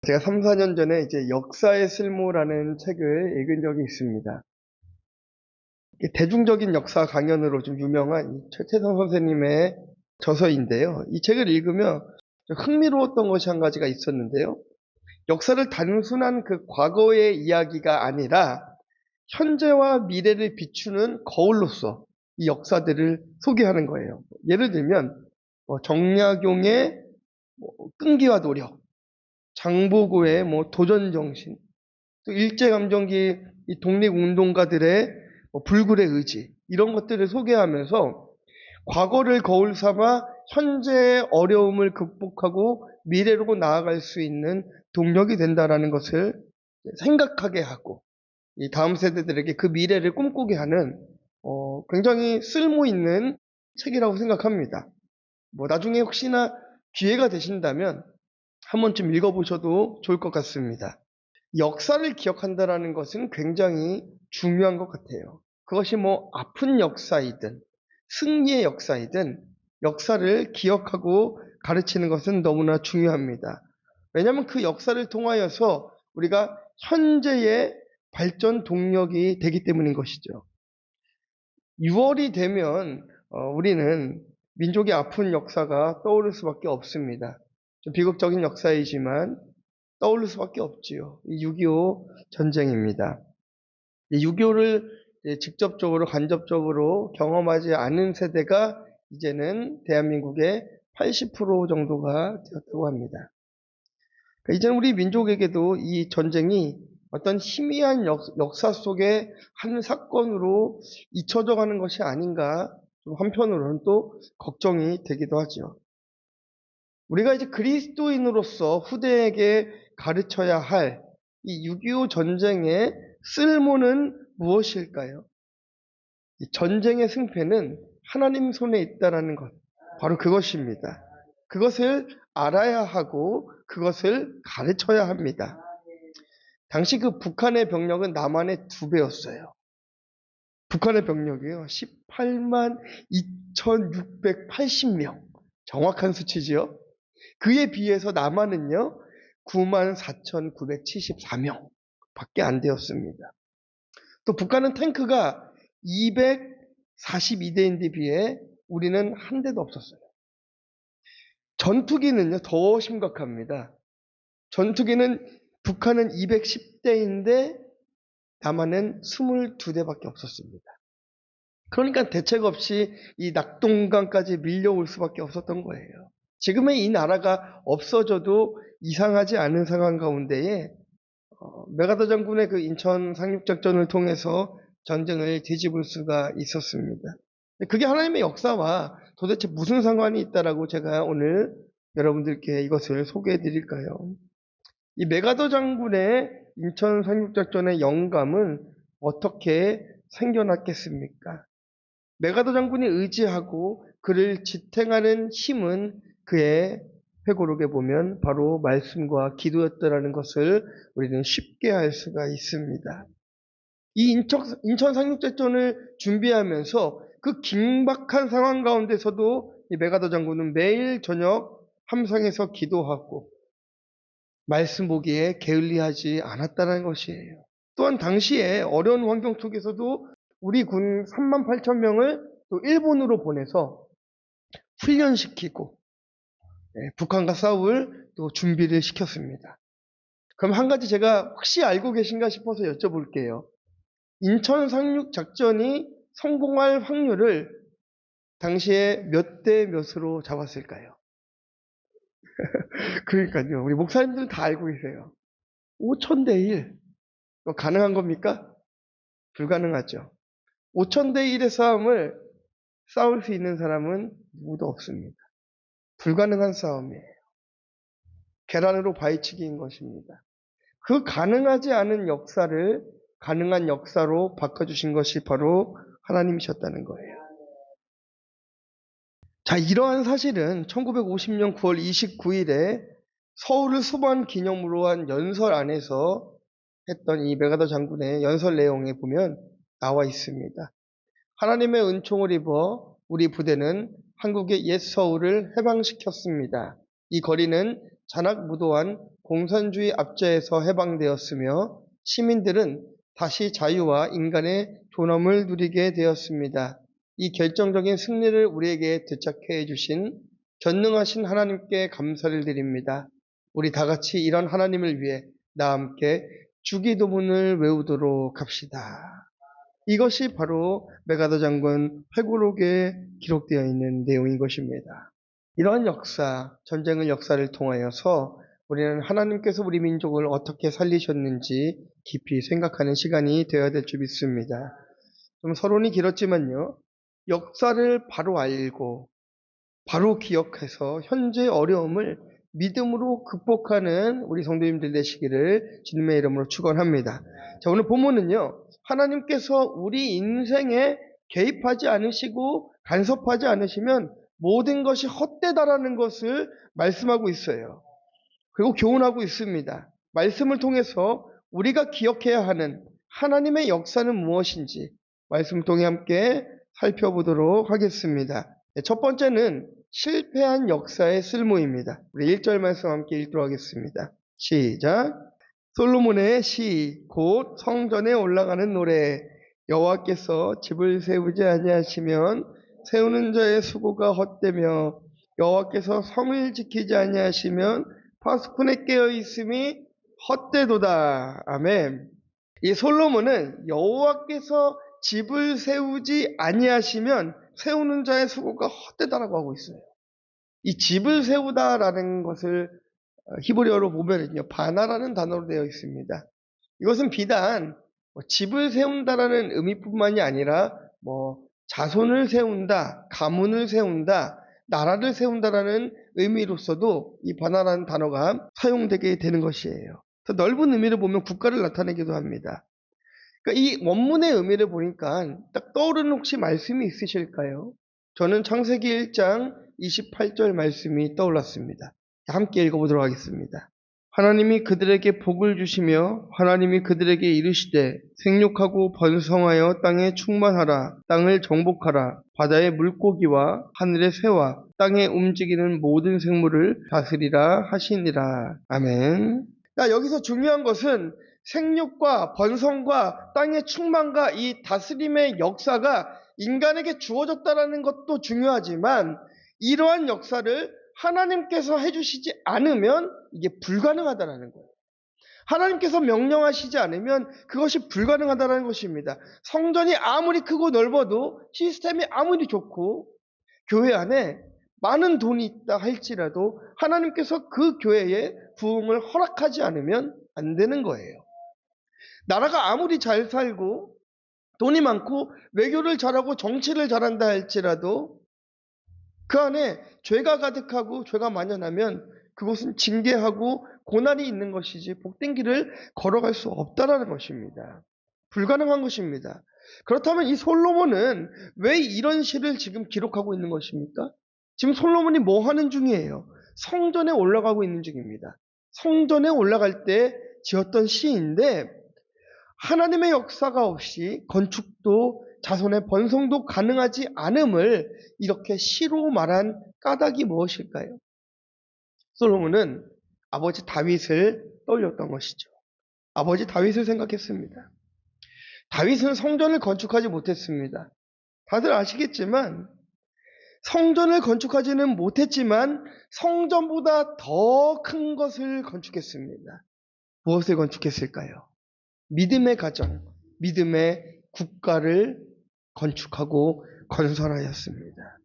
제가 3, 4년 전에 이제 역사의 쓸모라는 책을 읽은 적이 있습니다. 대중적인 역사 강연으로 좀 유명한 최태성 선생님의 저서인데요. 이 책을 읽으면 좀 흥미로웠던 것이 한 가지가 있었는데요. 역사를 단순한 그 과거의 이야기가 아니라 현재와 미래를 비추는 거울로서 이 역사들을 소개하는 거예요. 예를 들면 정약용의 끈기와 노력, 장보고의 도전 정신, 또 일제감정기 이 독립운동가들의 불굴의 의지, 이런 것들을 소개하면서 과거를 거울 삼아 현재의 어려움을 극복하고 미래로 나아갈 수 있는 동력이 된다라는 것을 생각하게 하고, 이 다음 세대들에게 그 미래를 꿈꾸게 하는 굉장히 쓸모 있는 책이라고 생각합니다. 나중에 혹시나 기회가 되신다면 한 번쯤 읽어보셔도 좋을 것 같습니다. 역사를 기억한다라는 것은 굉장히 중요한 것 같아요. 그것이 아픈 역사이든 승리의 역사이든 역사를 기억하고 가르치는 것은 너무나 중요합니다. 왜냐하면 그 역사를 통하여서 우리가 현재의 발전 동력이 되기 때문인 것이죠. 6월이 되면 우리는 민족의 아픈 역사가 떠오를 수밖에 없습니다. 좀 비극적인 역사이지만 떠오를 수밖에 없지요. 6.25 전쟁입니다. 6.25를 직접적으로 간접적으로 경험하지 않은 세대가 이제는 대한민국의 80% 정도가 되었다고 합니다. 그러니까 이제는 우리 민족에게도 이 전쟁이 어떤 희미한 역사 속의 한 사건으로 잊혀져 가는 것이 아닌가, 좀 한편으로는 또 걱정이 되기도 하죠. 우리가 이제 그리스도인으로서 후대에게 가르쳐야 할 이 6.25 전쟁의 쓸모는 무엇일까요? 이 전쟁의 승패는 하나님 손에 있다라는 것, 바로 그것입니다. 그것을 알아야 하고 그것을 가르쳐야 합니다. 당시 그 북한의 병력은 남한의 2배였어요. 북한의 병력이요, 18만 2,680명. 정확한 수치지요. 그에 비해서 남한은요, 94,974명 밖에 안 되었습니다. 또 북한은 탱크가 242대인데 비해 우리는 한 대도 없었어요. 전투기는요, 더 심각합니다. 전투기는 북한은 210대인데 남한은 22대밖에 없었습니다. 그러니까 대책 없이 이 낙동강까지 밀려올 수밖에 없었던 거예요. 지금의 이 나라가 없어져도 이상하지 않은 상황 가운데에 메가더 장군의 그 인천 상륙작전을 통해서 전쟁을 뒤집을 수가 있었습니다. 그게 하나님의 역사와 도대체 무슨 상관이 있다라고 제가 오늘 여러분들께 이것을 소개해 드릴까요? 이 메가더 장군의 인천 상륙작전의 영감은 어떻게 생겨났겠습니까? 메가더 장군이 의지하고 그를 지탱하는 힘은 그의 회고록에 보면 바로 말씀과 기도였다라는 것을 우리는 쉽게 알 수가 있습니다. 이 인천 상륙작전을 준비하면서 그 긴박한 상황 가운데서도 이 메가더 장군은 매일 저녁 함상에서 기도하고 말씀 보기에 게을리하지 않았다는 것이에요. 또한 당시에 어려운 환경 속에서도 우리 군 3만 8천 명을 또 일본으로 보내서 훈련시키고 북한과 싸울 또 준비를 시켰습니다. 그럼 한 가지 제가 혹시 알고 계신가 싶어서 여쭤볼게요. 인천 상륙 작전이 성공할 확률을 당시에 몇 대 몇으로 잡았을까요? 그러니까요. 우리 목사님들은 다 알고 계세요. 5,000대 1. 가능한 겁니까? 불가능하죠. 5,000대 1의 싸움을 싸울 수 있는 사람은 누구도 없습니다. 불가능한 싸움이에요. 계란으로 바위치기인 것입니다. 그 가능하지 않은 역사를 가능한 역사로 바꿔주신 것이 바로 하나님이셨다는 거예요. 자, 이러한 사실은 1950년 9월 29일에 서울을 수반 기념으로 한 연설 안에서 했던 이 메가더 장군의 연설 내용에 보면 나와 있습니다. 하나님의 은총을 입어 우리 부대는 한국의 옛 서울을 해방시켰습니다. 이 거리는 잔악무도한 공산주의 압제에서 해방되었으며 시민들은 다시 자유와 인간의 존엄을 누리게 되었습니다. 이 결정적인 승리를 우리에게 되찾게 해주신 전능하신 하나님께 감사를 드립니다. 우리 다 같이 이런 하나님을 위해 나 함께 주기도문을 외우도록 합시다. 이것이 바로 메가더 장군 회고록에 기록되어 있는 내용인 것입니다. 이러한 전쟁의 역사를 통하여서 우리는 하나님께서 우리 민족을 어떻게 살리셨는지 깊이 생각하는 시간이 되어야 될 줄 믿습니다. 좀 서론이 길었지만요. 역사를 바로 알고 바로 기억해서 현재의 어려움을 믿음으로 극복하는 우리 성도님들 되시기를 주님의 이름으로 축원합니다. 자, 오늘 본문은요. 하나님께서 우리 인생에 개입하지 않으시고 간섭하지 않으시면 모든 것이 헛되다라는 것을 말씀하고 있어요. 그리고 교훈하고 있습니다. 말씀을 통해서 우리가 기억해야 하는 하나님의 역사는 무엇인지 말씀을 통해 함께 살펴보도록 하겠습니다. 첫 번째는 실패한 역사의 쓸모입니다. 우리 1절 말씀 함께 읽도록 하겠습니다. 시작. 솔로몬의 시, 곧 성전에 올라가는 노래. 여호와께서 집을 세우지 아니하시면 세우는 자의 수고가 헛되며 여호와께서 성을 지키지 아니하시면 파수꾼에 깨어 있음이 헛되도다. 아멘. 이 솔로몬은 여호와께서 집을 세우지 아니하시면 세우는 자의 수고가 헛되다라고 하고 있어요. 이 집을 세우다라는 것을 히브리어로 보면은요, 바나라는 단어로 되어 있습니다. 이것은 비단 집을 세운다라는 의미뿐만이 아니라 자손을 세운다, 가문을 세운다, 나라를 세운다라는 의미로서도 이 바나라는 단어가 사용되게 되는 것이에요. 더 넓은 의미를 보면 국가를 나타내기도 합니다. 그러니까 이 원문의 의미를 보니까 딱 떠오르는 혹시 말씀이 있으실까요? 저는 창세기 1장 28절 말씀이 떠올랐습니다. 함께 읽어보도록 하겠습니다. 하나님이 그들에게 복을 주시며 하나님이 그들에게 이르시되 생육하고 번성하여 땅에 충만하라. 땅을 정복하라. 바다의 물고기와 하늘의 새와 땅에 움직이는 모든 생물을 다스리라 하시니라. 아멘. 여기서 중요한 것은 생육과 번성과 땅의 충만과 이 다스림의 역사가 인간에게 주어졌다는 것도 중요하지만 이러한 역사를 하나님께서 해주시지 않으면 이게 불가능하다는 거예요. 하나님께서 명령하시지 않으면 그것이 불가능하다는 것입니다. 성전이 아무리 크고 넓어도 시스템이 아무리 좋고 교회 안에 많은 돈이 있다 할지라도 하나님께서 그 교회에 부흥을 허락하지 않으면 안 되는 거예요. 나라가 아무리 잘 살고 돈이 많고 외교를 잘하고 정치를 잘한다 할지라도 그 안에 죄가 가득하고 죄가 만연하면 그것은 징계하고 고난이 있는 것이지 복된 길을 걸어갈 수 없다라는 것입니다. 불가능한 것입니다. 그렇다면 이 솔로몬은 왜 이런 시를 지금 기록하고 있는 것입니까? 지금 솔로몬이 뭐 하는 중이에요? 성전에 올라가고 있는 중입니다. 성전에 올라갈 때 지었던 시인데 하나님의 역사가 없이 건축도 자손의 번성도 가능하지 않음을 이렇게 시로 말한 까닭이 무엇일까요? 솔로몬은 아버지 다윗을 떠올렸던 것이죠. 아버지 다윗을 생각했습니다. 다윗은 성전을 건축하지 못했습니다. 다들 아시겠지만 성전을 건축하지는 못했지만 성전보다 더 큰 것을 건축했습니다. 무엇을 건축했을까요? 믿음의 가정, 믿음의 국가를 건축하고 건설하였습니다.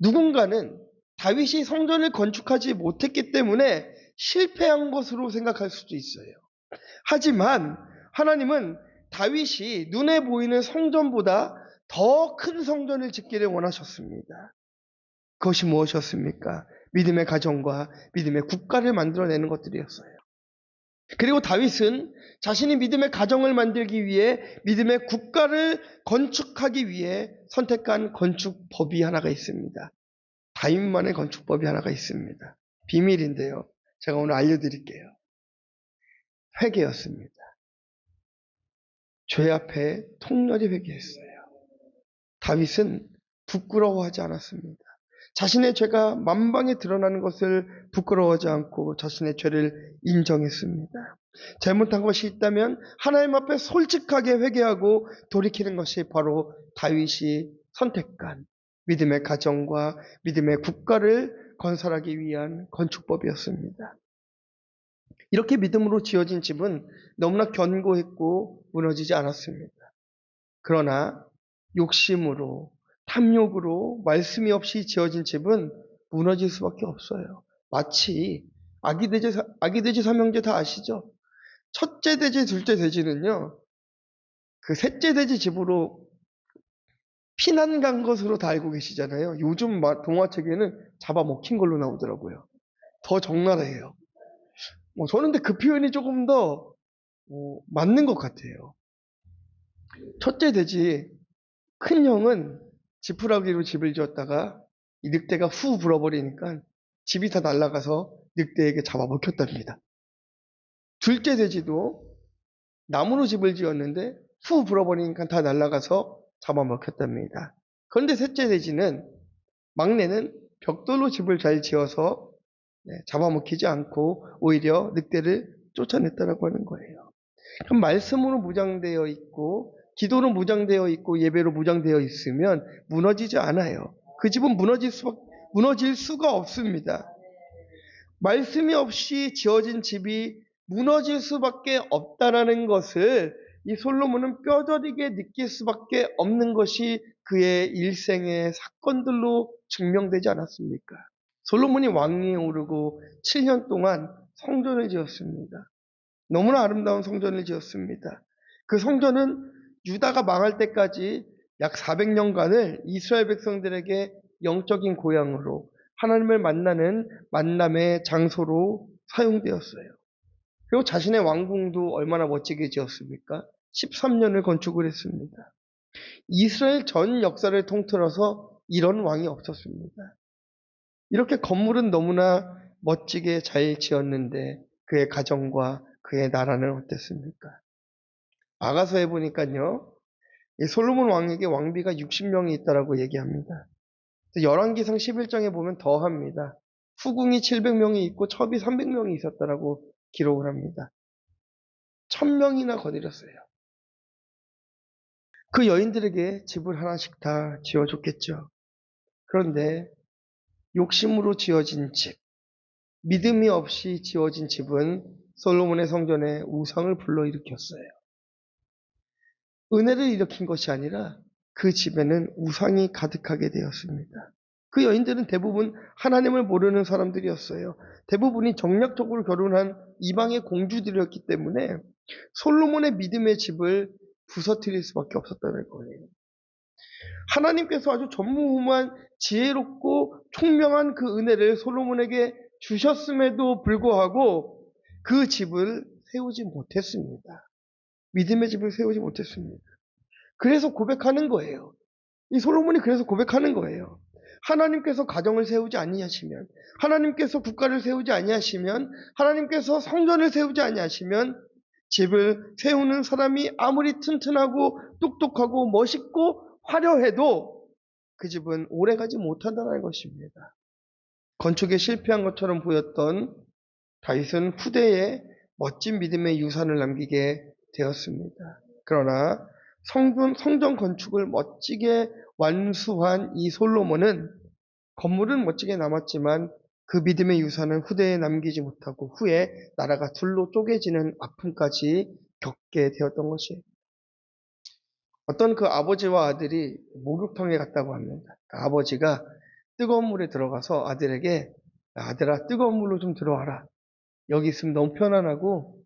누군가는 다윗이 성전을 건축하지 못했기 때문에 실패한 것으로 생각할 수도 있어요. 하지만 하나님은 다윗이 눈에 보이는 성전보다 더 큰 성전을 짓기를 원하셨습니다. 그것이 무엇이었습니까? 믿음의 가정과 믿음의 국가를 만들어내는 것들이었어요. 그리고 다윗은 자신이 믿음의 가정을 만들기 위해 믿음의 국가를 건축하기 위해 선택한 건축법이 하나가 있습니다. 다윗만의 건축법이 하나가 있습니다. 비밀인데요. 제가 오늘 알려드릴게요. 회개였습니다. 죄 앞에 통렬히 회개했어요. 다윗은 부끄러워하지 않았습니다. 자신의 죄가 만방에 드러나는 것을 부끄러워하지 않고 자신의 죄를 인정했습니다. 잘못한 것이 있다면 하나님 앞에 솔직하게 회개하고 돌이키는 것이 바로 다윗이 선택한 믿음의 가정과 믿음의 국가를 건설하기 위한 건축법이었습니다. 이렇게 믿음으로 지어진 집은 너무나 견고했고 무너지지 않았습니다. 그러나 욕심으로, 탐욕으로 말씀이 없이 지어진 집은 무너질 수밖에 없어요. 마치 아기돼지 삼형제 다 아시죠? 첫째 돼지, 둘째 돼지는요, 그 셋째 돼지 집으로 피난 간 것으로 다 알고 계시잖아요. 요즘 동화책에는 잡아먹힌 걸로 나오더라고요. 더 적나라해요. 저는 근데 그 표현이 조금 더 맞는 것 같아요. 첫째 돼지, 큰 형은 지푸라기로 집을 지었다가 이 늑대가 후 불어버리니까 집이 다 날아가서 늑대에게 잡아먹혔답니다. 둘째 돼지도 나무로 집을 지었는데 후 불어버리니까 다 날아가서 잡아먹혔답니다. 그런데 셋째 돼지는, 막내는 벽돌로 집을 잘 지어서 잡아먹히지 않고 오히려 늑대를 쫓아냈다라고 하는 거예요. 그럼 말씀으로 무장되어 있고 기도로 무장되어 있고 예배로 무장되어 있으면 무너지지 않아요. 그 집은 무너질 수가 없습니다. 말씀이 없이 지어진 집이 무너질 수밖에 없다라는 것을 이 솔로몬은 뼈저리게 느낄 수밖에 없는 것이 그의 일생의 사건들로 증명되지 않았습니까? 솔로몬이 왕위에 오르고 7년 동안 성전을 지었습니다. 너무나 아름다운 성전을 지었습니다. 그 성전은 유다가 망할 때까지 약 400년간을 이스라엘 백성들에게 영적인 고향으로, 하나님을 만나는 만남의 장소로 사용되었어요. 그리고 자신의 왕궁도 얼마나 멋지게 지었습니까? 13년을 건축을 했습니다. 이스라엘 전 역사를 통틀어서 이런 왕이 없었습니다. 이렇게 건물은 너무나 멋지게 잘 지었는데 그의 가정과 그의 나라는 어땠습니까? 아가서에 보니까요, 이 솔로몬 왕에게 왕비가 60명이 있다라고 얘기합니다. 열왕기상 11장에 보면 더합니다. 후궁이 700명이 있고 첩이 300명이 있었다라고 기록을 합니다. 1000명이나 거느렸어요. 그 여인들에게 집을 하나씩 다 지어줬겠죠. 그런데 욕심으로 지어진 집, 믿음이 없이 지어진 집은 솔로몬의 성전에 우상을 불러일으켰어요. 은혜를 일으킨 것이 아니라 그 집에는 우상이 가득하게 되었습니다. 그 여인들은 대부분 하나님을 모르는 사람들이었어요. 대부분이 정략적으로 결혼한 이방의 공주들이었기 때문에 솔로몬의 믿음의 집을 부서뜨릴 수밖에 없었다는 거예요. 하나님께서 아주 전무후무한 지혜롭고 총명한 그 은혜를 솔로몬에게 주셨음에도 불구하고 그 집을 세우지 못했습니다. 믿음의 집을 세우지 못했습니다. 그래서 고백하는 거예요. 이 솔로몬이 그래서 고백하는 거예요. 하나님께서 가정을 세우지 아니하시면, 하나님께서 국가를 세우지 아니하시면, 하나님께서 성전을 세우지 아니하시면 집을 세우는 사람이 아무리 튼튼하고 똑똑하고 멋있고 화려해도 그 집은 오래가지 못한다는 것입니다. 건축에 실패한 것처럼 보였던 다윗은 후대에 멋진 믿음의 유산을 남기게 되었습니다. 그러나 성전 건축을 멋지게 완수한 이 솔로몬은 건물은 멋지게 남았지만 그 믿음의 유산은 후대에 남기지 못하고 후에 나라가 둘로 쪼개지는 아픔까지 겪게 되었던 것이에요. 어떤 그 아버지와 아들이 목욕탕에 갔다고 합니다. 아버지가 뜨거운 물에 들어가서 아들에게, 아들아, 뜨거운 물로 좀 들어와라. 여기 있으면 너무 편안하고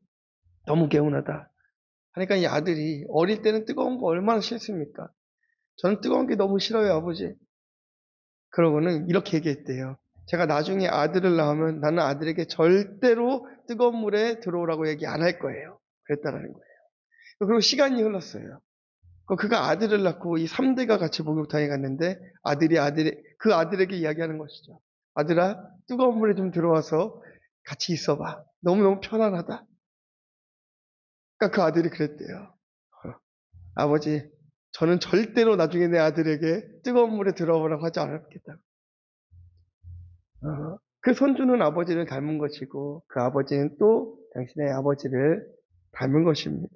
너무 개운하다. 하니까 이 아들이, 어릴 때는 뜨거운 거 얼마나 싫습니까? 저는 뜨거운 게 너무 싫어요, 아버지. 그러고는 이렇게 얘기했대요. 제가 나중에 아들을 낳으면 나는 아들에게 절대로 뜨거운 물에 들어오라고 얘기 안 할 거예요. 그랬다라는 거예요. 그리고 시간이 흘렀어요. 그가 아들을 낳고 이 3대가 같이 목욕탕에 갔는데 그 아들에게 이야기하는 것이죠. 아들아, 뜨거운 물에 좀 들어와서 같이 있어봐. 너무너무 편안하다. 그러니까 그 아들이 그랬대요. 아버지, 저는 절대로 나중에 내 아들에게 뜨거운 물에 들어오라고 하지 않겠다. 그 손주는 아버지를 닮은 것이고 그 아버지는 또 당신의 아버지를 닮은 것입니다.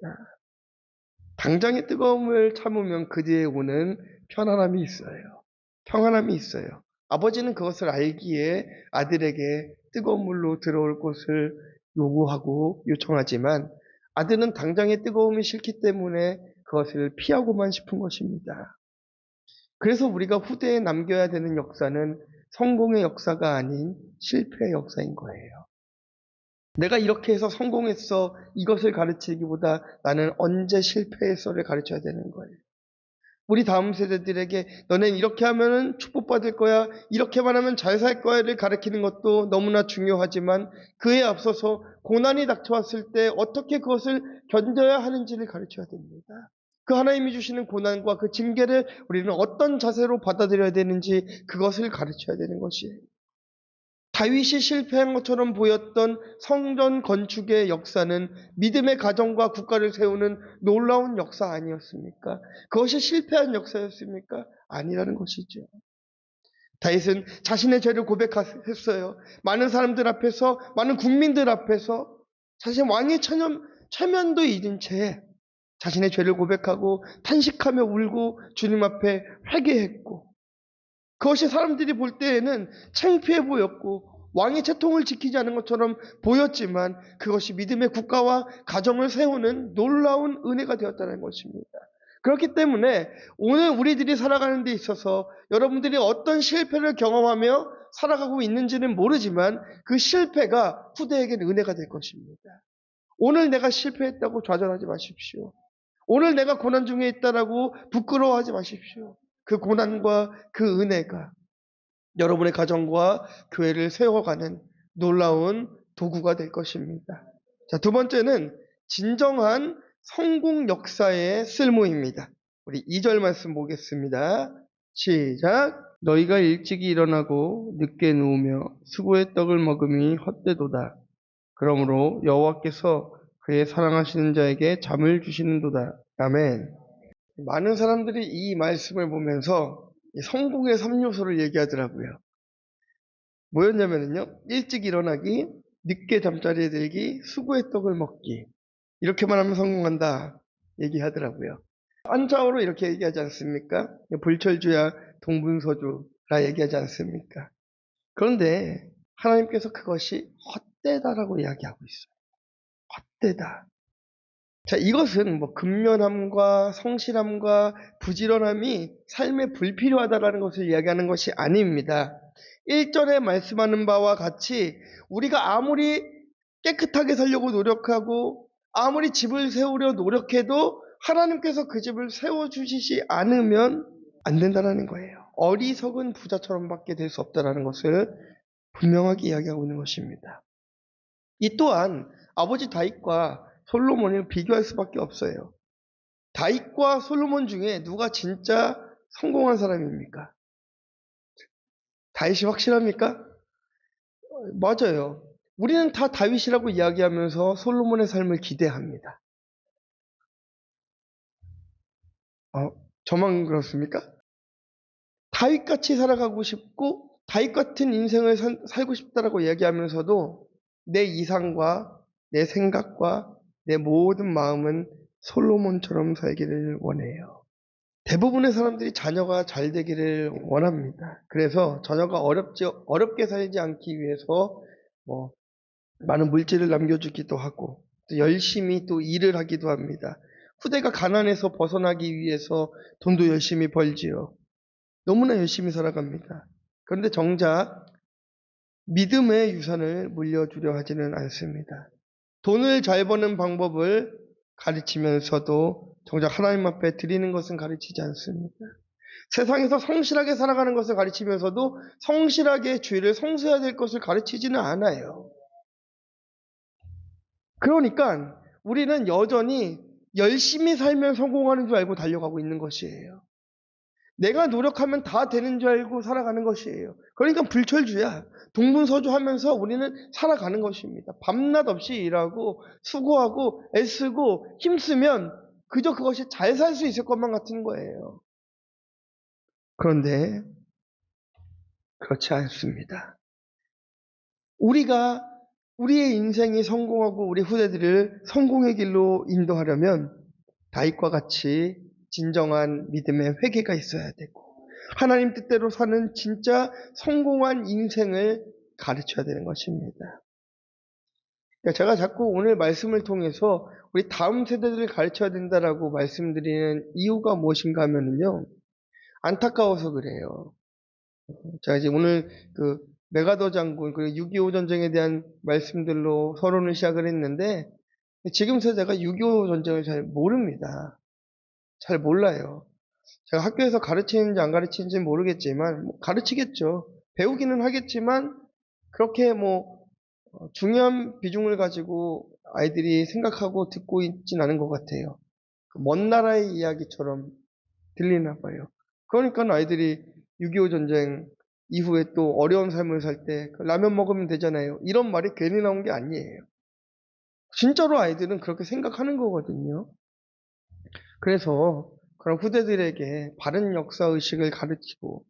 당장의 뜨거움을 참으면 그 뒤에 오는 편안함이 있어요. 평안함이 있어요. 아버지는 그것을 알기에 아들에게 뜨거운 물로 들어올 것을 요구하고 요청하지만 아들은 당장의 뜨거움이 싫기 때문에 그것을 피하고만 싶은 것입니다. 그래서 우리가 후대에 남겨야 되는 역사는 성공의 역사가 아닌 실패의 역사인 거예요. 내가 이렇게 해서 성공했어 이것을 가르치기보다 나는 언제 실패했어를 가르쳐야 되는 거예요. 우리 다음 세대들에게 너넨 이렇게 하면은 축복받을 거야, 이렇게만 하면 잘 살 거야를 가르치는 것도 너무나 중요하지만 그에 앞서서 고난이 닥쳐왔을 때 어떻게 그것을 견뎌야 하는지를 가르쳐야 됩니다. 그 하나님이 주시는 고난과 그 징계를 우리는 어떤 자세로 받아들여야 되는지 그것을 가르쳐야 되는 것이에요. 다윗이 실패한 것처럼 보였던 성전 건축의 역사는 믿음의 가정과 국가를 세우는 놀라운 역사 아니었습니까? 그것이 실패한 역사였습니까? 아니라는 것이죠. 다윗은 자신의 죄를 고백했어요. 많은 사람들 앞에서, 많은 국민들 앞에서 자신 왕의 체면도 잊은 채 자신의 죄를 고백하고 탄식하며 울고 주님 앞에 회개했고 그것이 사람들이 볼 때에는 창피해 보였고 왕의 채통을 지키지 않은 것처럼 보였지만 그것이 믿음의 국가와 가정을 세우는 놀라운 은혜가 되었다는 것입니다. 그렇기 때문에 오늘 우리들이 살아가는 데 있어서 여러분들이 어떤 실패를 경험하며 살아가고 있는지는 모르지만 그 실패가 후대에게는 은혜가 될 것입니다. 오늘 내가 실패했다고 좌절하지 마십시오. 오늘 내가 고난 중에 있다라고 부끄러워하지 마십시오. 그 고난과 그 은혜가 여러분의 가정과 교회를 세워가는 놀라운 도구가 될 것입니다. 자, 두 번째는 진정한 성공 역사의 쓸모입니다. 우리 2절 말씀 보겠습니다. 시작. 너희가 일찍이 일어나고 늦게 누우며 수고의 떡을 먹음이 헛되도다. 그러므로 여호와께서 그의 사랑하시는 자에게 잠을 주시는도다. 아멘. 많은 사람들이 이 말씀을 보면서 성공의 3요소를 얘기하더라고요. 뭐였냐면요. 일찍 일어나기, 늦게 잠자리에 들기, 수고의 떡을 먹기. 이렇게만 하면 성공한다 얘기하더라고요. 한자어로 이렇게 얘기하지 않습니까? 불철주야 동분서주라 얘기하지 않습니까? 그런데 하나님께서 그것이 헛되다라고 이야기하고 있어요. 헛되다. 자, 이것은 근면함과 성실함과 부지런함이 삶에 불필요하다라는 것을 이야기하는 것이 아닙니다. 1절에 말씀하는 바와 같이 우리가 아무리 깨끗하게 살려고 노력하고 아무리 집을 세우려 노력해도 하나님께서 그 집을 세워주시지 않으면 안 된다는 거예요. 어리석은 부자처럼밖에 될 수 없다는 것을 분명하게 이야기하고 있는 것입니다. 이 또한 아버지 다윗과 솔로몬을 비교할 수밖에 없어요. 다윗과 솔로몬 중에 누가 진짜 성공한 사람입니까? 다윗이 확실합니까? 맞아요. 우리는 다 다윗이라고 이야기하면서 솔로몬의 삶을 기대합니다. 저만 그렇습니까? 다윗같이 살아가고 싶고 다윗 같은 인생을 살고 싶다라고 이야기하면서도 내 이상과 내 생각과 내 모든 마음은 솔로몬처럼 살기를 원해요. 대부분의 사람들이 자녀가 잘 되기를 원합니다. 그래서 자녀가 어렵게 살지 않기 위해서 많은 물질을 남겨주기도 하고 또 열심히 또 일을 하기도 합니다. 후대가 가난해서 벗어나기 위해서 돈도 열심히 벌지요. 너무나 열심히 살아갑니다. 그런데 정작 믿음의 유산을 물려주려 하지는 않습니다. 돈을 잘 버는 방법을 가르치면서도 정작 하나님 앞에 드리는 것은 가르치지 않습니다. 세상에서 성실하게 살아가는 것을 가르치면서도 성실하게 죄를 성수해야 될 것을 가르치지는 않아요. 그러니까 우리는 여전히 열심히 살면 성공하는 줄 알고 달려가고 있는 것이에요. 내가 노력하면 다 되는 줄 알고 살아가는 것이에요. 그러니까 불철주야. 동분서주 하면서 우리는 살아가는 것입니다. 밤낮 없이 일하고 수고하고 애쓰고 힘쓰면 그저 그것이 잘 살 수 있을 것만 같은 거예요. 그런데 그렇지 않습니다. 우리가 우리의 인생이 성공하고 우리 후대들을 성공의 길로 인도하려면 다윗과 같이 진정한 믿음의 회개가 있어야 되고 하나님 뜻대로 사는 진짜 성공한 인생을 가르쳐야 되는 것입니다. 그러니까 제가 자꾸 오늘 말씀을 통해서 우리 다음 세대들을 가르쳐야 된다라고 말씀드리는 이유가 무엇인가 하면요. 안타까워서 그래요. 제가 이제 오늘 그 메가더 장군 그리고 6.25 전쟁에 대한 말씀들로 서론을 시작을 했는데 지금 세대가 6.25 전쟁을 잘 모릅니다. 잘 몰라요. 제가 학교에서 가르치는지 안 가르치는지는 모르겠지만 가르치겠죠. 배우기는 하겠지만 그렇게 중요한 비중을 가지고 아이들이 생각하고 듣고 있진 않은 것 같아요. 먼 나라의 이야기처럼 들리나 봐요. 그러니까 아이들이 6.25 전쟁 이후에 또 어려운 삶을 살 때 라면 먹으면 되잖아요. 이런 말이 괜히 나온 게 아니에요. 진짜로 아이들은 그렇게 생각하는 거거든요. 그래서 그런 후대들에게 바른 역사의식을 가르치고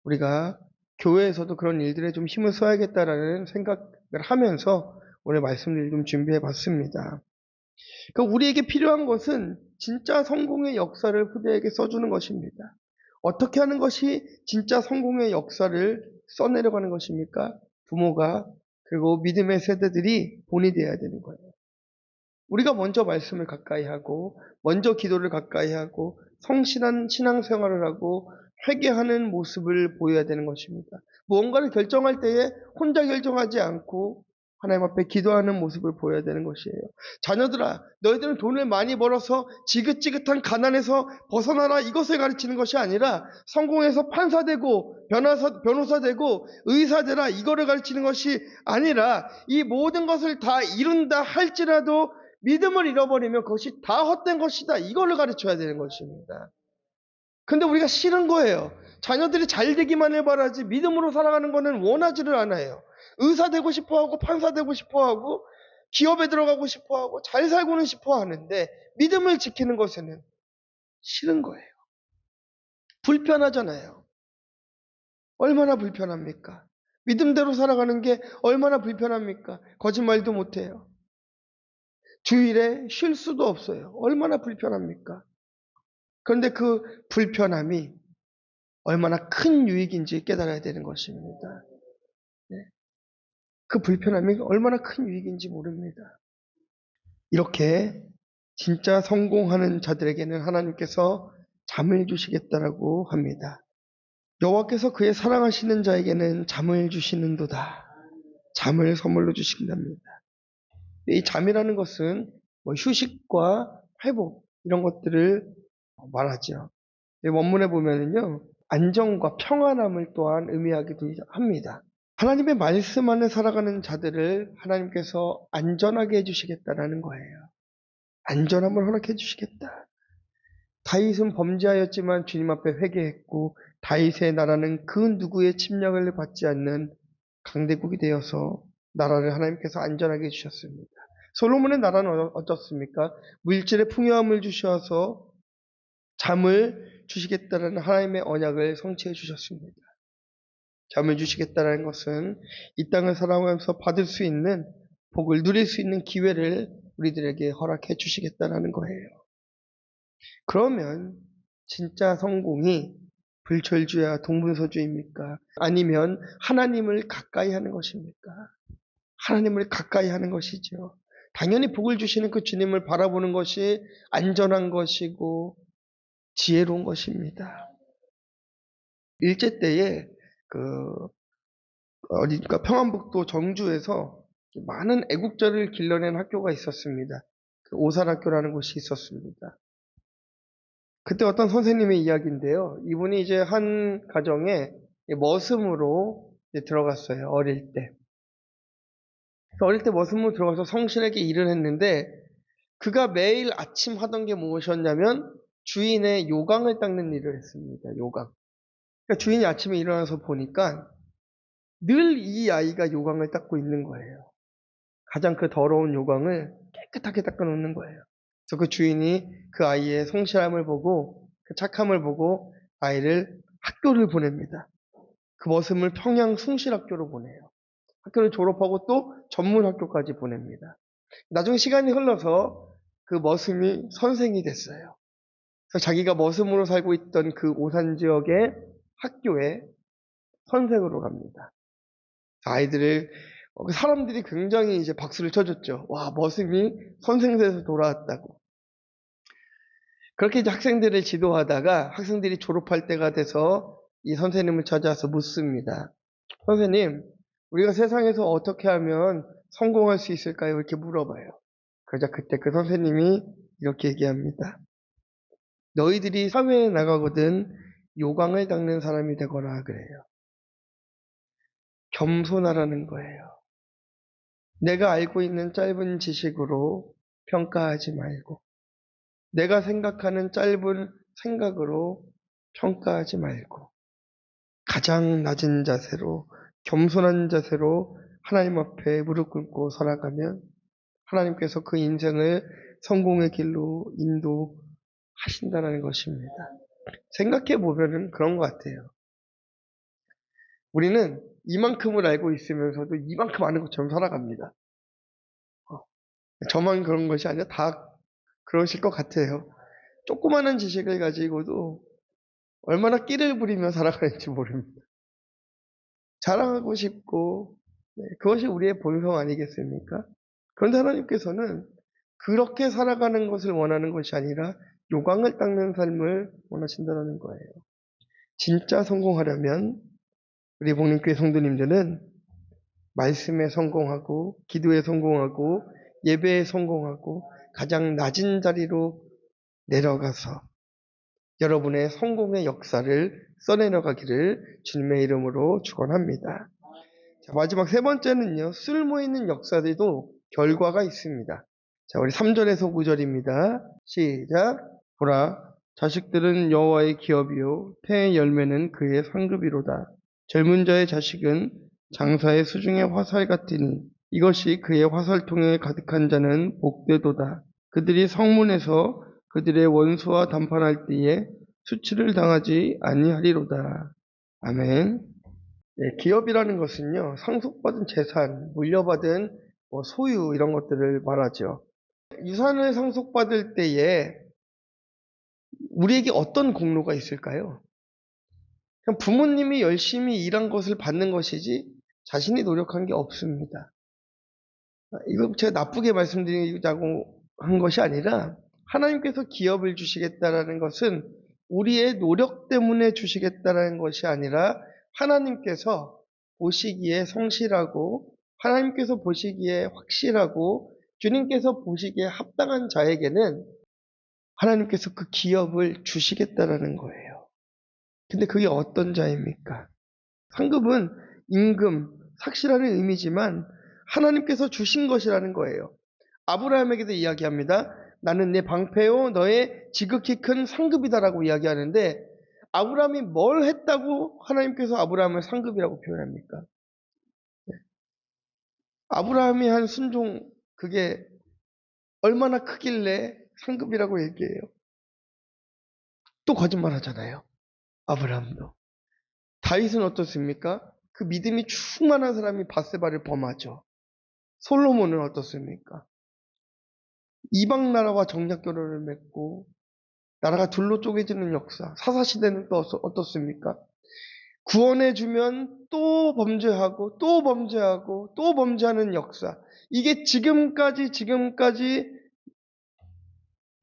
우리가 교회에서도 그런 일들에 좀 힘을 써야겠다라는 생각을 하면서 오늘 말씀을 좀 준비해 봤습니다. 그러니까 우리에게 필요한 것은 진짜 성공의 역사를 후대에게 써주는 것입니다. 어떻게 하는 것이 진짜 성공의 역사를 써내려가는 것입니까? 부모가 그리고 믿음의 세대들이 본이 되어야 되는 거예요. 우리가 먼저 말씀을 가까이 하고 먼저 기도를 가까이 하고 성실한 신앙생활을 하고 회개하는 모습을 보여야 되는 것입니다. 무언가를 결정할 때에 혼자 결정하지 않고 하나님 앞에 기도하는 모습을 보여야 되는 것이에요. 자녀들아, 너희들은 돈을 많이 벌어서 지긋지긋한 가난에서 벗어나라 이것을 가르치는 것이 아니라 성공해서 판사 되고 변호사 되고 의사 되라 이거를 가르치는 것이 아니라 이 모든 것을 다 이룬다 할지라도 믿음을 잃어버리면 그것이 다 헛된 것이다. 이거를 가르쳐야 되는 것입니다. 근데 우리가 싫은 거예요. 자녀들이 잘 되기만을 바라지 믿음으로 살아가는 거는 원하지를 않아요. 의사 되고 싶어하고 판사 되고 싶어하고 기업에 들어가고 싶어하고 잘 살고는 싶어하는데 믿음을 지키는 것에는 싫은 거예요. 불편하잖아요. 얼마나 불편합니까? 믿음대로 살아가는 게 얼마나 불편합니까? 거짓말도 못해요. 주일에 쉴 수도 없어요. 얼마나 불편합니까? 그런데 그 불편함이 얼마나 큰 유익인지 깨달아야 되는 것입니다. 네. 그 불편함이 얼마나 큰 유익인지 모릅니다. 이렇게 진짜 성공하는 자들에게는 하나님께서 잠을 주시겠다라고 합니다. 여호와께서 그의 사랑하시는 자에게는 잠을 주시는도다. 잠을 선물로 주신답니다. 이 잠이라는 것은 휴식과 회복 이런 것들을 말하죠. 원문에 보면은요, 안정과 평안함을 또한 의미하기도 합니다. 하나님의 말씀 안에 살아가는 자들을 하나님께서 안전하게 해주시겠다라는 거예요. 안전함을 허락해 주시겠다. 다윗은 범죄하였지만 주님 앞에 회개했고 다윗의 나라는 그 누구의 침략을 받지 않는 강대국이 되어서 나라를 하나님께서 안전하게 해주셨습니다. 솔로몬의 나라는 어떻습니까? 물질의 풍요함을 주셔서 잠을 주시겠다는 하나님의 언약을 성취해 주셨습니다. 잠을 주시겠다는 것은 이 땅을 살아가면서 받을 수 있는 복을 누릴 수 있는 기회를 우리들에게 허락해 주시겠다는 거예요. 그러면 진짜 성공이 불철주야 동분서주입니까? 아니면 하나님을 가까이 하는 것입니까? 하나님을 가까이 하는 것이죠. 당연히 복을 주시는 그 주님을 바라보는 것이 안전한 것이고 지혜로운 것입니다. 일제 때에 어디니까 평안북도 정주에서 많은 애국자를 길러낸 학교가 있었습니다. 오산학교라는 곳이 있었습니다. 그때 어떤 선생님의 이야기인데요. 이분이 이제 한 가정에 머슴으로 들어갔어요. 어릴 때. 어릴 때 머슴으로 들어가서 성실하게 일을 했는데 그가 매일 아침 하던 게 무엇이었냐면 주인의 요강을 닦는 일을 했습니다. 요강. 그러니까 주인이 아침에 일어나서 보니까 늘 이 아이가 요강을 닦고 있는 거예요. 가장 그 더러운 요강을 깨끗하게 닦아놓는 거예요. 그래서 그 주인이 그 아이의 성실함을 보고 그 착함을 보고 아이를 학교를 보냅니다. 그 머슴을 평양 숭실학교로 보내요. 학교를 졸업하고 또 전문 학교까지 보냅니다. 나중에 시간이 흘러서 그 머슴이 선생이 됐어요. 그래서 자기가 머슴으로 살고 있던 그 오산 지역의 학교에 선생으로 갑니다. 아이들을 사람들이 굉장히 이제 박수를 쳐줬죠. 와, 머슴이 선생돼서 돌아왔다고. 그렇게 이제 학생들을 지도하다가 학생들이 졸업할 때가 돼서 이 선생님을 찾아서 묻습니다. 선생님, 우리가 세상에서 어떻게 하면 성공할 수 있을까요? 이렇게 물어봐요. 그러자 그때 그 선생님이 이렇게 얘기합니다. 너희들이 사회에 나가거든 요강을 닦는 사람이 되거라 그래요. 겸손하라는 거예요. 내가 알고 있는 짧은 지식으로 평가하지 말고, 내가 생각하는 짧은 생각으로 평가하지 말고, 가장 낮은 자세로, 겸손한 자세로 하나님 앞에 무릎 꿇고 살아가면 하나님께서 그 인생을 성공의 길로 인도하신다는 것입니다. 생각해 보면은 그런 것 같아요. 우리는 이만큼을 알고 있으면서도 이만큼 아는 것처럼 살아갑니다. 저만 그런 것이 아니라 다 그러실 것 같아요. 조그마한 지식을 가지고도 얼마나 끼를 부리며 살아가는지 모릅니다. 자랑하고 싶고, 그것이 우리의 본성 아니겠습니까? 그런데 하나님께서는 그렇게 살아가는 것을 원하는 것이 아니라 요강을 닦는 삶을 원하신다는 거예요. 진짜 성공하려면 우리 복림교회 성도님들은 말씀에 성공하고, 기도에 성공하고, 예배에 성공하고, 가장 낮은 자리로 내려가서 여러분의 성공의 역사를 써내려가기를 주님의 이름으로 축원합니다. 자, 마지막 세 번째는요, 쓸모있는 역사들도 결과가 있습니다. 자, 우리 3절에서 9절입니다. 시작. 보라, 자식들은 여호와의 기업이요 태의 열매는 그의 상급이로다. 젊은 자의 자식은 장사의 수중의 화살 같으니 이것이 그의 화살통에 가득한 자는 복되도다. 그들이 성문에서 그들의 원수와 담판할 때에 수치를 당하지 아니하리로다. 아멘. 기업이라는 것은요, 상속받은 재산, 물려받은 소유 이런 것들을 말하죠. 유산을 상속받을 때에 우리에게 어떤 공로가 있을까요? 그냥 부모님이 열심히 일한 것을 받는 것이지 자신이 노력한 게 없습니다. 이거 제가 나쁘게 말씀드리자고 한 것이 아니라 하나님께서 기업을 주시겠다라는 것은 우리의 노력 때문에 주시겠다라는 것이 아니라 하나님께서 보시기에 성실하고 하나님께서 보시기에 확실하고 주님께서 보시기에 합당한 자에게는 하나님께서 그 기업을 주시겠다라는 거예요. 근데 그게 어떤 자입니까? 상급은 임금, 삭시라는 의미지만 하나님께서 주신 것이라는 거예요. 아브라함에게도 이야기합니다. 나는 내 방패요 너의 지극히 큰 상급이다라고 이야기하는데 아브라함이 뭘 했다고 하나님께서 아브라함을 상급이라고 표현합니까? 아브라함이 한 순종 그게 얼마나 크길래 상급이라고 얘기해요. 또 거짓말 하잖아요. 아브라함도. 다윗은 어떻습니까? 그 믿음이 충만한 사람이 밧세바를 범하죠. 솔로몬은 어떻습니까? 이방 나라와 정략 결혼을 맺고 나라가 둘로 쪼개지는 역사. 사사시대는 또 어떻습니까? 구원해주면 또 범죄하고 또 범죄하고 또 범죄하는 역사. 이게 지금까지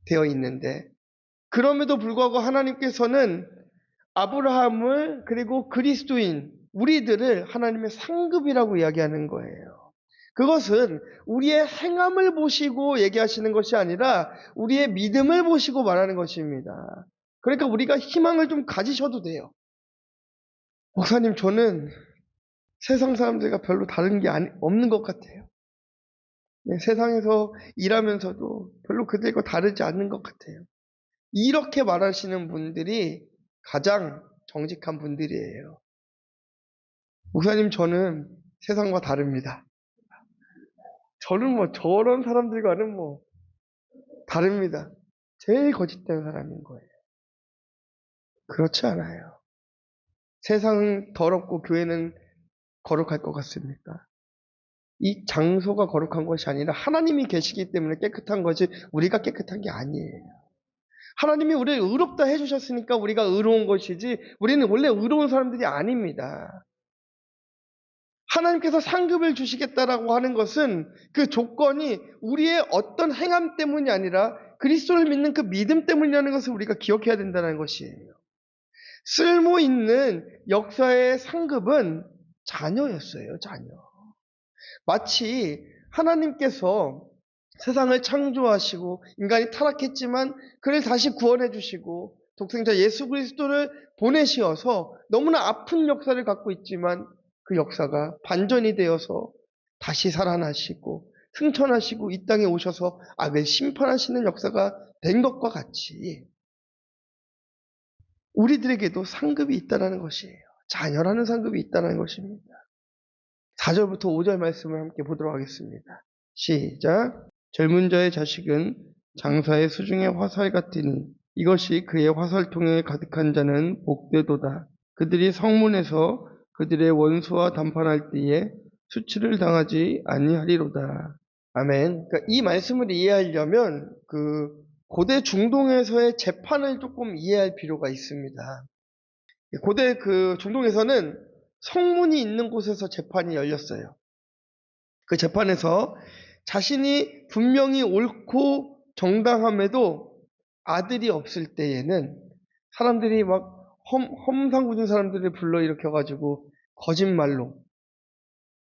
되어 있는데 그럼에도 불구하고 하나님께서는 아브라함을 그리고 그리스도인 우리들을 하나님의 상급이라고 이야기하는 거예요. 그것은 우리의 행함을 보시고 얘기하시는 것이 아니라 우리의 믿음을 보시고 말하는 것입니다. 그러니까 우리가 희망을 좀 가지셔도 돼요. 목사님, 저는 세상 사람들과 별로 다른 게 없는 것 같아요. 네, 세상에서 일하면서도 별로 그들과 다르지 않는 것 같아요. 이렇게 말하시는 분들이 가장 정직한 분들이에요. 목사님, 저는 세상과 다릅니다. 저는 저런 사람들과는 다릅니다. 제일 거짓된 사람인 거예요. 그렇지 않아요. 세상은 더럽고 교회는 거룩할 것 같습니까? 이 장소가 거룩한 것이 아니라 하나님이 계시기 때문에 깨끗한 거지 우리가 깨끗한 게 아니에요. 하나님이 우리를 의롭다 해주셨으니까 우리가 의로운 것이지 우리는 원래 의로운 사람들이 아닙니다. 하나님께서 상급을 주시겠다라고 하는 것은 그 조건이 우리의 어떤 행함 때문이 아니라 그리스도를 믿는 그 믿음 때문이라는 것을 우리가 기억해야 된다는 것이에요. 쓸모 있는 역사의 상급은 자녀였어요, 자녀. 마치 하나님께서 세상을 창조하시고 인간이 타락했지만 그를 다시 구원해 주시고 독생자 예수 그리스도를 보내시어서 너무나 아픈 역사를 갖고 있지만 그 역사가 반전이 되어서 다시 살아나시고 승천하시고 이 땅에 오셔서 악을 심판하시는 역사가 된 것과 같이 우리들에게도 상급이 있다는 것이에요. 자녀라는 상급이 있다는 것입니다. 4절부터 5절 말씀을 함께 보도록 하겠습니다. 시작. 젊은 자의 자식은 장사의 수중의 화살 같으니 이것이 그의 화살통에 가득한 자는 복되도다. 그들이 성문에서 그들의 원수와 담판할 때에 수치를 당하지 아니하리로다. 아멘. 그러니까 이 말씀을 이해하려면 고대 중동에서의 재판을 조금 이해할 필요가 있습니다. 고대 중동에서는 성문이 있는 곳에서 재판이 열렸어요. 그 재판에서 자신이 분명히 옳고 정당함에도 아들이 없을 때에는 사람들이 막 험상궂은 사람들을 불러일으켜가지고 거짓말로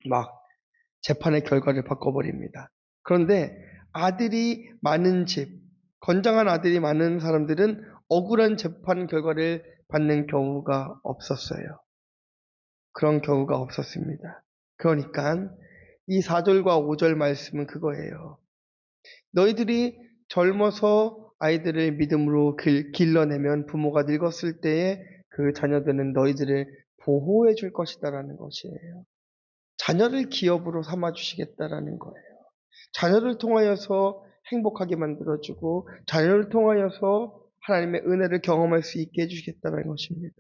막 재판의 결과를 바꿔버립니다. 그런데 아들이 많은 집, 건장한 아들이 많은 사람들은 억울한 재판 결과를 받는 경우가 없었어요. 그런 경우가 없었습니다. 그러니까 이 4절과 5절 말씀은 그거예요. 너희들이 젊어서 아이들을 믿음으로 길러내면 부모가 늙었을 때에 그 자녀들은 너희들을 보호해 줄 것이다라는 것이에요. 자녀를 기업으로 삼아 주시겠다라는 거예요. 자녀를 통하여서 행복하게 만들어주고 자녀를 통하여서 하나님의 은혜를 경험할 수 있게 해주시겠다는 것입니다.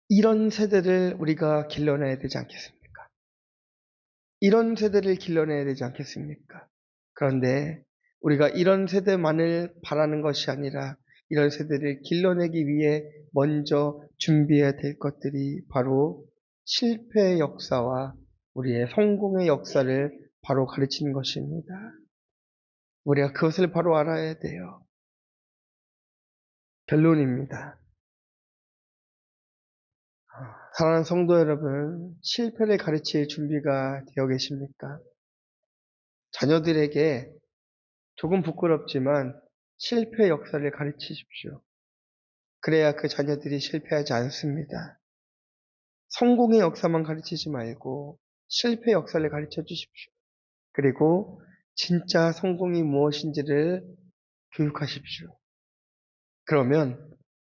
이런 세대를 우리가 길러내야 되지 않겠습니까? 이런 세대를 길러내야 되지 않겠습니까? 그런데 우리가 이런 세대만을 바라는 것이 아니라 이런 세대를 길러내기 위해 먼저 준비해야 될 것들이 바로 실패의 역사와 우리의 성공의 역사를 바로 가르치는 것입니다. 우리가 그것을 바로 알아야 돼요. 결론입니다. 사랑하는 성도 여러분, 실패를 가르칠 준비가 되어 계십니까? 자녀들에게 조금 부끄럽지만 실패 역사를 가르치십시오. 그래야 그 자녀들이 실패하지 않습니다. 성공의 역사만 가르치지 말고 실패 역사를 가르쳐 주십시오. 그리고 진짜 성공이 무엇인지를 교육하십시오. 그러면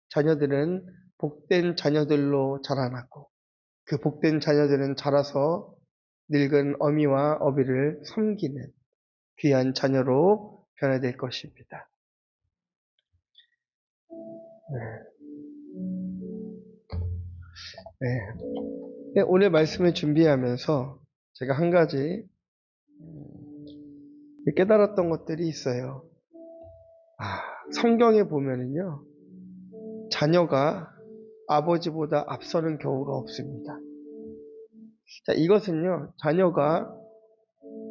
자녀들은 복된 자녀들로 자라나고 그 복된 자녀들은 자라서 늙은 어미와 어비를 섬기는 귀한 자녀로 변화될 것입니다. 네, 오늘 말씀을 준비하면서 제가 한 가지 깨달았던 것들이 있어요. 성경에 보면은요, 자녀가 아버지보다 앞서는 경우가 없습니다. 자, 이것은요, 자녀가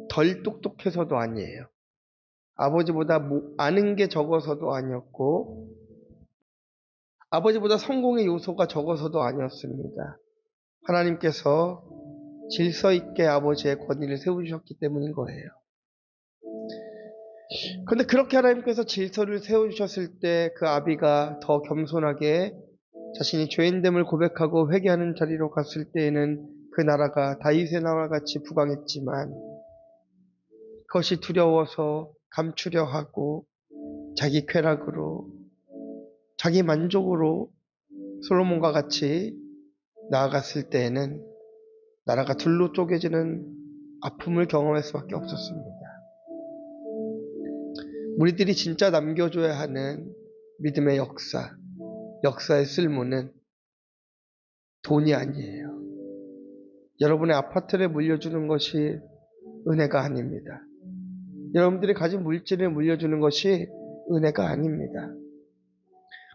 덜 똑똑해서도 아니에요. 아버지보다 아는 게 적어서도 아니었고, 아버지보다 성공의 요소가 적어서도 아니었습니다. 하나님께서 질서 있게 아버지의 권위를 세우셨기 때문인 거예요. 그런데 그렇게 하나님께서 질서를 세우셨을 때 그 아비가 더 겸손하게 자신이 죄인됨을 고백하고 회개하는 자리로 갔을 때에는 그 나라가 다윗의 나라와 같이 부강했지만 그것이 두려워서 감추려 하고 자기 쾌락으로 자기 만족으로 솔로몬과 같이 나아갔을 때에는 나라가 둘로 쪼개지는 아픔을 경험할 수밖에 없었습니다. 우리들이 진짜 남겨줘야 하는 믿음의 역사의 쓸모는 돈이 아니에요. 여러분의 아파트를 물려주는 것이 은혜가 아닙니다. 여러분들이 가진 물질을 물려주는 것이 은혜가 아닙니다.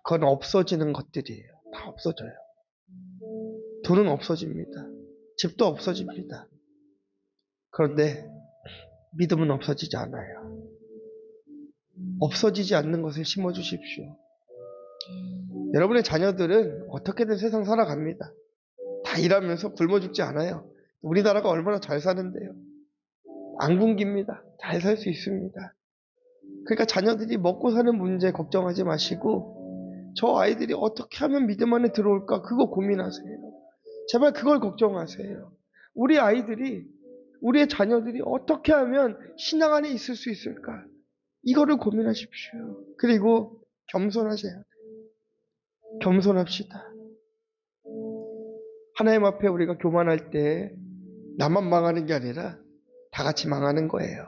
그건 없어지는 것들이에요. 다 없어져요. 돈은 없어집니다. 집도 없어집니다. 그런데 믿음은 없어지지 않아요. 없어지지 않는 것을 심어주십시오. 여러분의 자녀들은 어떻게든 세상 살아갑니다. 다 일하면서 굶어 죽지 않아요. 우리나라가 얼마나 잘 사는데요. 안 굶깁니다. 잘 살 수 있습니다. 그러니까 자녀들이 먹고 사는 문제 걱정하지 마시고 저 아이들이 어떻게 하면 믿음 안에 들어올까 그거 고민하세요. 제발 그걸 걱정하세요. 우리 아이들이, 우리의 자녀들이 어떻게 하면 신앙 안에 있을 수 있을까? 이거를 고민하십시오. 그리고 겸손하셔야 돼요. 겸손합시다. 하나님 앞에 우리가 교만할 때 나만 망하는 게 아니라 다 같이 망하는 거예요.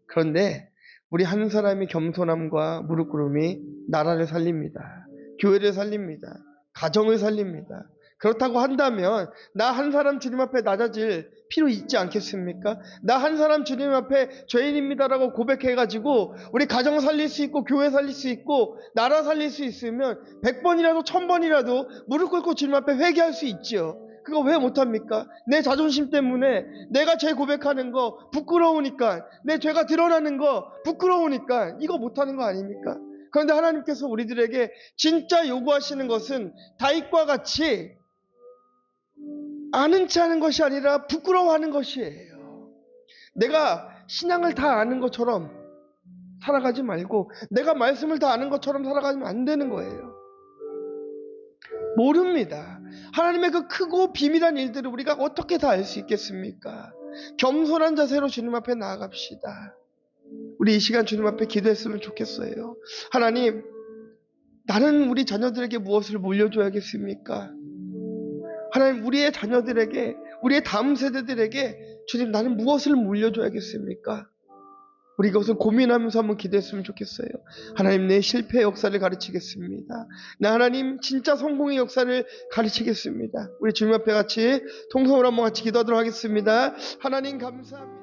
그런데 우리 한 사람이 겸손함과 무릎 꿇음이 나라를 살립니다. 교회를 살립니다. 가정을 살립니다. 그렇다고 한다면 나 한 사람 주님 앞에 낮아질 필요 있지 않겠습니까? 나 한 사람 주님 앞에 죄인입니다라고 고백해가지고 우리 가정 살릴 수 있고 교회 살릴 수 있고 나라 살릴 수 있으면 100번이라도 1000번이라도 무릎 꿇고 주님 앞에 회개할 수 있죠. 그거 왜 못합니까? 내 자존심 때문에 내가 죄 고백하는 거 부끄러우니까, 내 죄가 드러나는 거 부끄러우니까 이거 못하는 거 아닙니까? 그런데 하나님께서 우리들에게 진짜 요구하시는 것은 다윗과 같이 아는 체 하는 것이 아니라 부끄러워하는 것이에요. 내가 신앙을 다 아는 것처럼 살아가지 말고 내가 말씀을 다 아는 것처럼 살아가면 안 되는 거예요. 모릅니다. 하나님의 그 크고 비밀한 일들을 우리가 어떻게 다 알 수 있겠습니까? 겸손한 자세로 주님 앞에 나아갑시다. 우리 이 시간 주님 앞에 기도했으면 좋겠어요. 하나님, 나는 우리 자녀들에게 무엇을 물려줘야겠습니까? 하나님, 우리의 자녀들에게, 우리의 다음 세대들에게 주님, 나는 무엇을 물려줘야겠습니까? 우리 이것을 고민하면서 한번 기도했으면 좋겠어요. 하나님, 내 실패의 역사를 가르치겠습니다. 나 하나님 진짜 성공의 역사를 가르치겠습니다. 우리 주님 앞에 같이 통성으로 한번 같이 기도하도록 하겠습니다. 하나님 감사합니다.